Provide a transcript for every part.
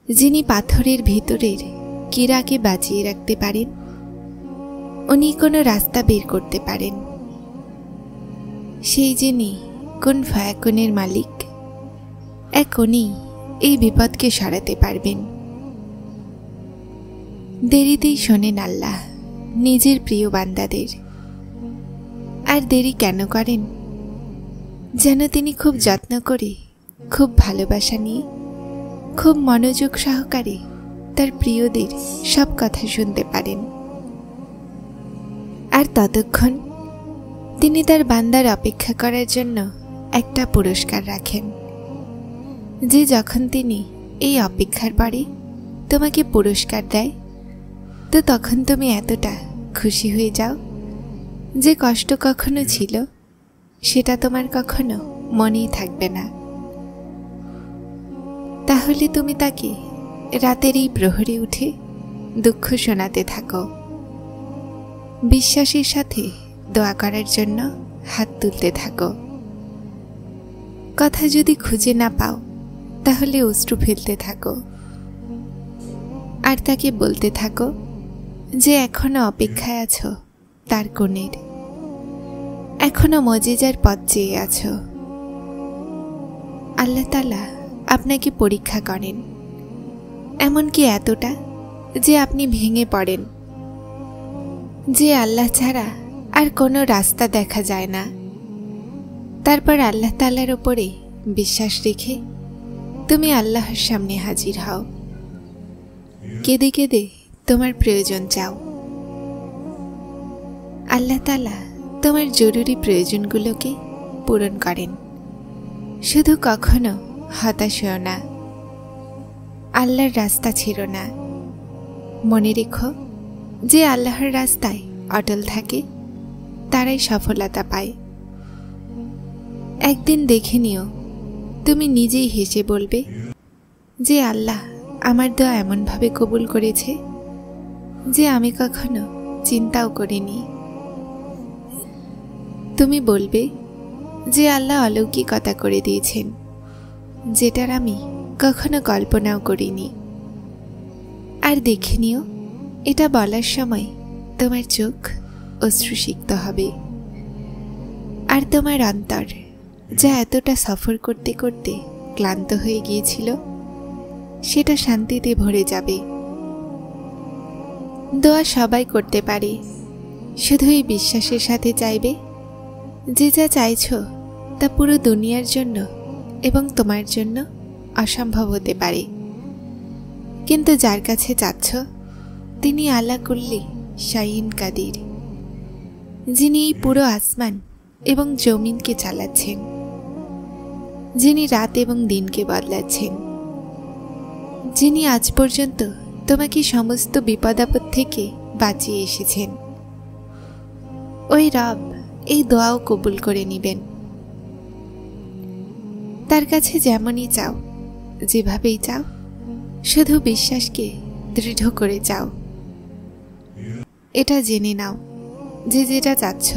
যিনি পাথরের ভিতরের কীড়াকে বাঁচিয়ে রাখতে পারেন, উনি কোনো রাস্তা বের করতে পারেন। সেই যিনি কোন ফায়াকুনের মালিক, এক উনি এই বিপদকে সরাতে পারবেন। দেরিতেই শোনেন আল্লাহ নিজের প্রিয় বান্দাদের। আর দেরি কেন করেন? যেন তিনি খুব যত্ন করে, খুব ভালোবাসা নিয়ে, খুব মনোযোগ সহকারে তার প্রিয়দের সব কথা শুনতে পারেন। আর ততক্ষণ তিনি তার বান্দার অপেক্ষা করার জন্য একটা পুরস্কার রাখেন, যে যখন তিনি এই অপেক্ষার পরে তোমাকে পুরস্কার দেয়, তো তখন তুমি এতটা খুশি হয়ে যাও যে কষ্ট কখনো ছিল সেটা তোমার কখনো মনেই থাকবে না। তাহলে তুমি তাকে রাতের এই প্রহরে উঠে দুঃখ শোনাতে থাকো, বিশ্বাসের সাথে দোয়া করার জন্য হাত তুলতে থাকো। কথা যদি খুঁজে না পাও তাহলে অশ্রু ফেলতে থাকো, আর তাকে বলতে থাকো যে এখনো অপেক্ষায় আছো তার কোণের, এখনো মজিজার পথ চেয়ে আছো। আল্লাহ তাআলা আপনাকে পরীক্ষা করেন, এমনকি এতটা যে আপনি ভেঙে পড়েন, যে আল্লাহ ছাড়া আর কোনো রাস্তা দেখা যায় না। তারপর আল্লাহ তাআলার উপরে বিশ্বাস রেখে তুমি আল্লাহর সামনে হাজির হও, কেঁদে কেঁদে তোমার প্রয়োজন চাও। আল্লাহ তাআলা তোমার জরুরি প্রয়োজনগুলোকে পূরণ করেন। শুধু কখনো হতাশ হও না, আল্লাহর রাস্তা ছেড়ো না। মনে রেখো, যে আল্লাহর রাস্তায় অটল থাকে তারাই সফলতা পায়। একদিন দেখে নিও, তুমি নিজেই হেসে বলবে যে আল্লাহ আমার দোয়া এমনভাবে কবুল করেছে যে আমি কখনো চিন্তাও করিনি। তুমি বলবে যে আল্লাহ অলৌকিকতা করে দিয়েছেন, যেটার আমি কখনো কল্পনাও করিনি। আর দেখে নিও, এটা বলার সময় তোমার চোখ অশ্রুসিক্ত হবে, আর তোমার অন্তর যা এতটা সফর করতে করতে ক্লান্ত হয়ে গিয়েছিল সেটা শান্তিতে ভরে যাবে। দোয়া সবাই করতে পারে, শুধু এই বিশ্বাসের সাথে চাইবে যে যা চাইছো তা পুরো দুনিয়ার জন্য এবং তোমার জন্য অসম্ভব হতে পারে। কিন্তু যার কাছে চাচ্ছ তিনি আলা কুল্লি শাইইন কাদির, যিনি এই পুরো আসমান এবং জমিনকে চালাচ্ছেন, যিনি রাত এবং দিনকে বদলাচ্ছেন, যিনি আজ পর্যন্ত তোমাকে সমস্ত বিপদাপদ থেকে বাঁচিয়ে এসেছেন। ওই রব এই দোয়াও কবুল করে নিবেন। তার কাছে যেমনই চাও, যেভাবেই চাও, শুধু বিশ্বাসকে দৃঢ় করে চাও। এটা জেনে নাও যে যেটা চাচ্ছ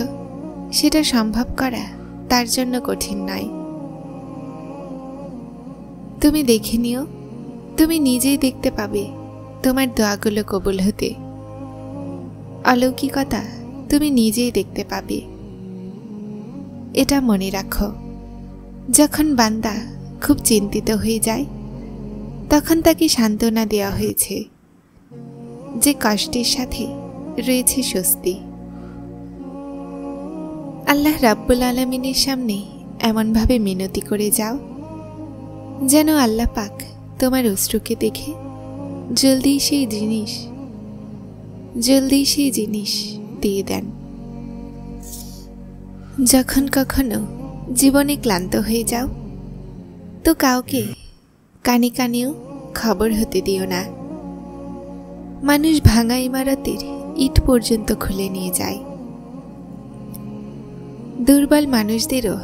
সেটা সম্ভব করা তার জন্য কঠিন নয়। তুমি দেখে নিও, তুমি নিজেই দেখতে পাবে তোমার দোয়াগুলো কবুল হতে। অলৌকিকতা তুমি নিজেই দেখতে পাবে। এটা মনে রাখো, যখন বান্দা খুব চিন্তিত হয়ে যায় তখন তাকে সান্ত্বনা দেওয়া হয়েছে যে কষ্টের সাথে রয়েছে স্বস্তি। আল্লাহ রাব্বুল আলামিনের সামনে এমনভাবে মিনতি করে যাও যেন আল্লাহ পাক তোমার অশ্রুকে দেখে জলদি সেই জিনিস দিয়ে দেন। যখন কখনো জীবনে ক্লান্ত হয়ে যাও তো কাউকে কানে কানেও খবর হতে দিও না। মানুষ ভাঙা ইমারতের ইট পর্যন্ত খুলে নিয়ে যায়। দুর্বল মানুষদেরও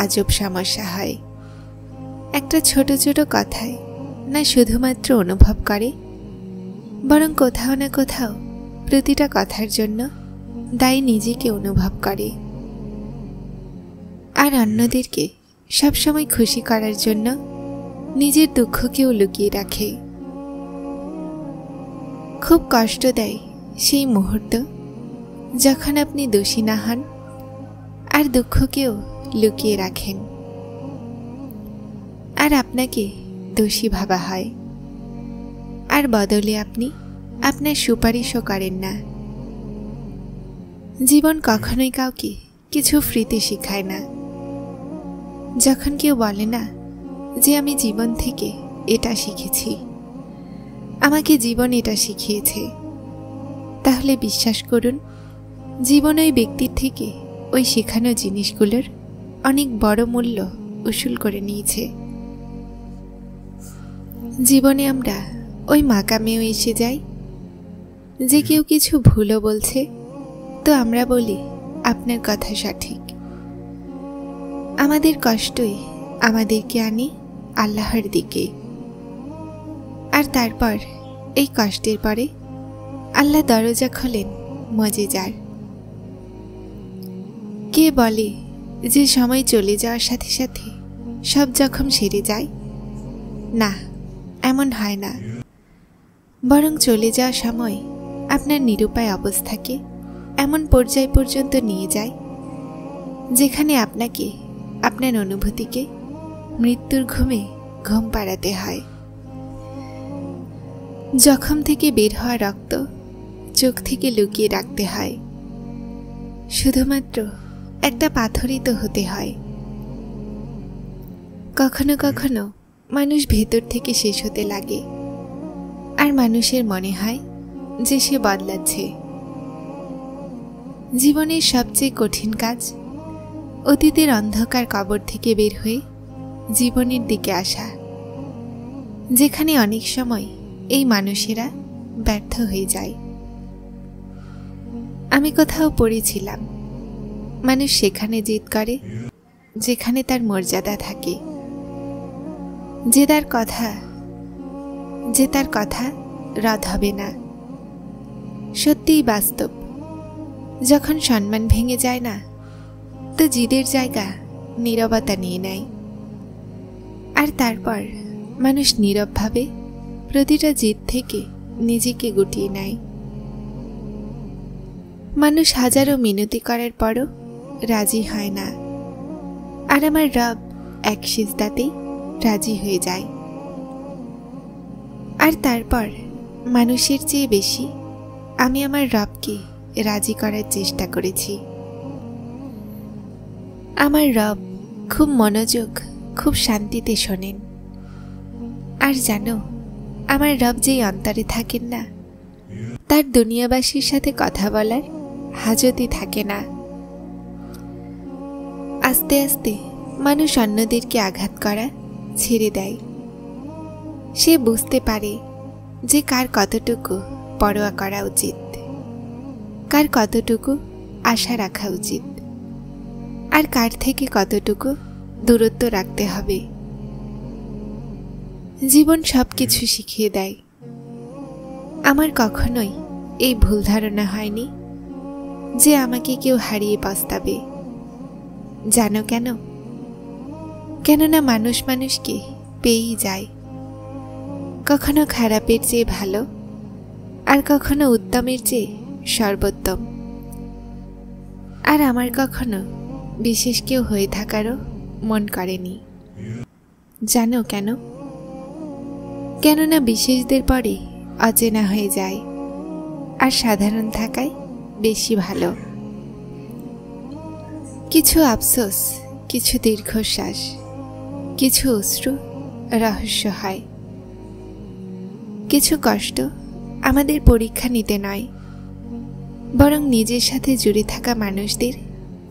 আজব সমস্যা হয়। একটা ছোট ছোট কথায় না শুধুমাত্র অনুভব করে, বরং কোথাও না কোথাও প্রতিটা কথার জন্য দায়ী নিজেকে অনুভব করে। আর অন্যদেরকে সবসময় খুশি করার জন্য নিজের দুঃখকেও লুকিয়ে রাখে। খুব কষ্ট দেয় সেই মুহূর্ত যখন আপনি দোষী না হন আর দুঃখকেও লুকিয়ে রাখেন, আর আপনাকে দোষী ভাবা হয়, আর বদলে আপনি আপনার সুপারিশও করেন না। জীবন কখনোই কাউকে কিছু ফ্রিতে শেখায় না। যখন কেউ বলে না যে আমি জীবন থেকে এটা শিখেছি, আমাকে জীবন এটা শিখিয়েছে, তাহলে বিশ্বাস করুন জীবন ওই ব্যক্তির থেকে ওই শেখানো জিনিসগুলোর অনেক বড় মূল্য উসুল করে নিয়েছে। জীবনে আমরা ওই মাকামেও এসে যাই যে কেউ কিছু ভুলও বলছে তো আমরা বলি আপনার কথা সঠিক। আমাদের কষ্টই আমাদেরকে আনে আল্লাহর দিকে, আর তারপর এই কষ্টের পরে আল্লাহ দরজা খোলেন মজেদার। কে বলে যে সময় চলে যাওয়ার সাথে সাথে সব জখম সেরে যায়? না, এমন হয় না। বরং চলে যাওয়ার সময় আপনার নিরুপায় অবস্থাকে এমন পর্যায় পর্যন্ত নিয়ে যায় যেখানে আপনাকে আপনার অনুভূতিকে মৃত্যুর ঘুমে ঘুম পাড়াতে হয়। জখম থেকে বের হওয়া রক্ত চোখ থেকে লুকিয়ে রাখতে হয়। শুধুমাত্র একটা পাথরই তো হতে হয়। কখনো কখনো মানুষ ভেতর থেকে শেষ হতে লাগে, আর মানুষের মনে হয় যে সে বদলাচ্ছে। জীবনের সবচেয়ে কঠিন কাজ অতীতের অন্ধকার কবর থেকে বের হয়ে জীবনের দিকে আসা, যেখানে অনেক সময় এই মানুষেরা ব্যর্থ হয়ে যায়। আমি কোথাও পড়েছিলাম, মানুষ সেখানে জিদ করে যেখানে তার মর্যাদা থাকে, যে তার কথা রদ হবে না। সত্যিই বাস্তব, যখন সম্মান ভেঙে যায় না তো জিদের জায়গা নীরবতা নিয়ে নেয়, আর তারপর মানুষ নীরবভাবে প্রতিটা জিদ থেকে নিজেকে গুটিয়ে নেয়। মানুষ হাজারো মিনতি করার পরও রাজি হয় না, আর আমার রব এক সিজদাতেই রাজি হয়ে যায়। আর তারপর মানুষের চেয়ে বেশি আমি আমার রবকে রাজি করার চেষ্টা করেছি। আমার রব খুব মনোযোগ, খুব শান্তিতে শোনেন। আর জানো, আমার রব যেই অন্তরে থাকেন না, তার দুনিয়াবাসীর সাথে কথা বলার হাজতই থাকে না। আস্তে আস্তে মানুষ অন্যদেরকে আঘাত করা ছেড়ে দেয়। সে বুঝতে পারে যে কার কতটুকু পরোয়া করা উচিত, কার কতটুকু আশা রাখা উচিত, আর কার থেকে কতটুকু দূরত্ব রাখতে হবে। জীবন সবকিছু শিখিয়ে দেয়। আমার কখনোই এই ভুল ধারণা হয়নি যে আমাকে কেউ হারিয়ে পস্তাবে। জানো কেন? কেননা মানুষ মানুষকে পেয়েই যায়, কখনো খারাপের চেয়ে ভালো, আর কখনো উত্তমের চেয়ে সর্বোত্তম। আর আমার কখনো বিশেষ কেউ হয়ে থাকারও মন করেনি। জানো কেন? কেননা বিশেষদের পরে অচেনা হয়ে যায়, আর সাধারণ থাকাই বেশি ভালো। কিছু আফসোস, কিছু দীর্ঘশ্বাস, কিছু অশ্রু রহস্য হয়। কিছু কষ্ট আমাদের পরীক্ষা নিতে নয়, বরং নিজের সাথে জুড়ে থাকা মানুষদের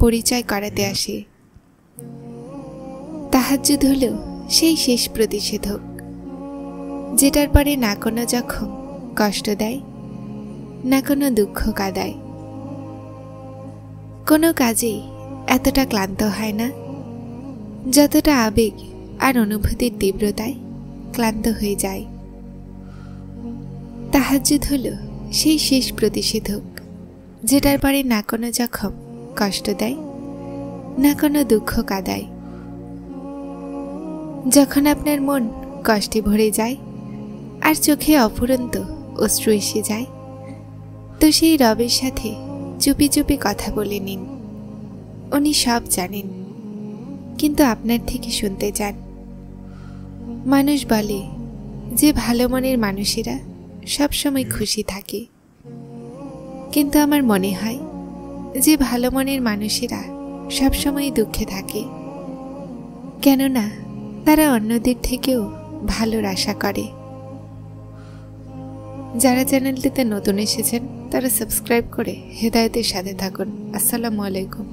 পরিচয় করাতে আসে। তাহাজ্জুদ হলো সেই শেষ প্রতিষেধক, যেটার পরে না কোনো জখম কষ্ট দেয়, না কোনো দুঃখ কাঁদায়। কোনো কাজেই এতটা ক্লান্ত হয় না যতটা আবেগ আর অনুভূতির তীব্রতায় ক্লান্ত হয়ে যায়। তাহাজ্জুদ হলো সেই শেষ প্রতিষেধক, যেটার পরে না কোনো জখম কষ্ট দেয়, না কোনো দুঃখ কাঁদায়। যখন আপনার মন কষ্টে ভরে যায় আর চোখে অফুরন্ত অশ্রু এসে যায়, তো সেই রবের সাথে চুপি চুপি কথা বলে নিন। উনি সব জানেন, কিন্তু আপনার থেকে শুনতে চান। মানুষ বলে যে ভালো মনের মানুষেরা সবসময় খুশি থাকে, কিন্তু আমার মনে হয় যে ভালো মনের মানুষেরা সবসময় দুঃখে থাকে, কেননা তারা অন্যদের থেকেও ভালোর আশা করে। যারা চ্যানেলটিতে নতুন এসেছেন তারা সাবস্ক্রাইব করে হেদায়েতের সাথে থাকুন। আসসালামু আলাইকুম।